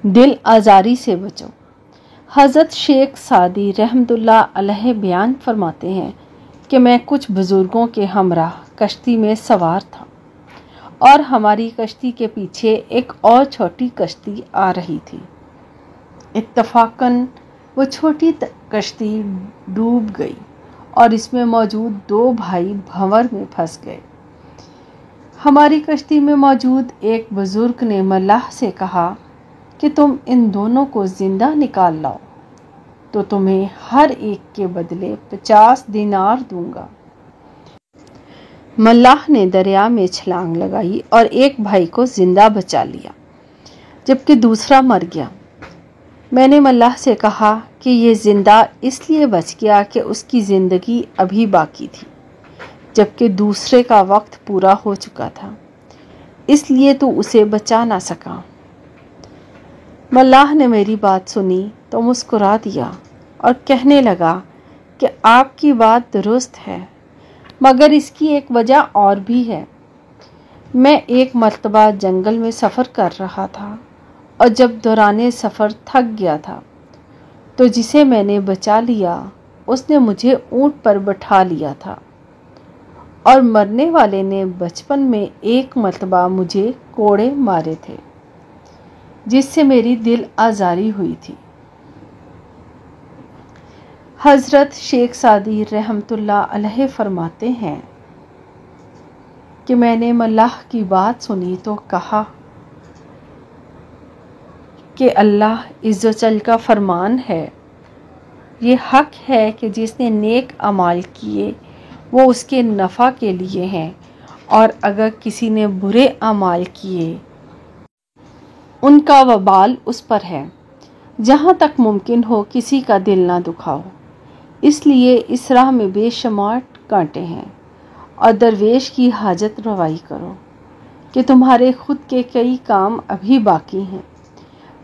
دل آزاری سے بچو۔ حضرت شیخ سعدی رحمۃ اللہ علیہ بیان فرماتے ہیں کہ میں کچھ بزرگوں کے ہمراہ کشتی میں سوار تھا اور ہماری کشتی کے پیچھے ایک اور چھوٹی کشتی آ رہی تھی۔ اتفاقاً وہ چھوٹی کشتی ڈوب گئی اور اس میں موجود 2 بھائی بھنور میں پھنس گئے۔ ہماری کشتی میں موجود ایک بزرگ نے ملاح سے کہا کہ تم ان دونوں کو زندہ نکال لاؤ تو تمہیں ہر ایک کے بدلے 50 دینار دوں گا۔ ملاح نے دریا میں چھلانگ لگائی اور ایک بھائی کو زندہ بچا لیا جبکہ دوسرا مر گیا۔ میں نے ملاح سے کہا کہ یہ زندہ اس لیے بچ گیا کہ اس کی زندگی ابھی باقی تھی جبکہ دوسرے کا وقت پورا ہو چکا تھا، اس لیے تو اسے بچا نہ سکا۔ ملاح نے میری بات سنی تو مسکرا دیا اور کہنے لگا کہ آپ کی بات درست ہے، مگر اس کی ایک وجہ اور بھی ہے۔ میں ایک مرتبہ جنگل میں سفر کر رہا تھا اور جب دوران سفر تھک گیا تھا تو جسے میں نے بچا لیا اس نے مجھے اونٹ پر بٹھا لیا تھا، اور مرنے والے نے بچپن میں ایک مرتبہ مجھے کوڑے مارے تھے جس سے میری دل آزاری ہوئی تھی۔ حضرت شیخ سعدی رحمۃ اللہ علیہ فرماتے ہیں کہ میں نے ملاح کی بات سنی تو کہا کہ اللہ عز و جل کا فرمان ہے، یہ حق ہے کہ جس نے نیک اعمال کیے وہ اس کے نفع کے لیے ہیں، اور اگر کسی نے برے اعمال کیے ان کا وبال اس پر ہے۔ جہاں تک ممکن ہو کسی کا دل نہ دکھاؤ، اس لیے اس راہ میں بے شمار کانٹے ہیں، اور درویش کی حاجت روائی کرو کہ تمہارے خود کے کئی کام ابھی باقی ہیں۔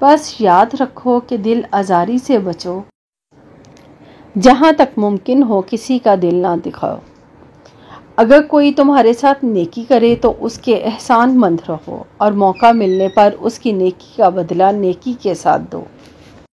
بس یاد رکھو کہ دل آزاری سے بچو، جہاں تک ممکن ہو کسی کا دل نہ دکھاؤ۔ اگر کوئی تمہارے ساتھ نیکی کرے تو اس کے احسان مند رہو اور موقع ملنے پر اس کی نیکی کا بدلہ نیکی کے ساتھ دو۔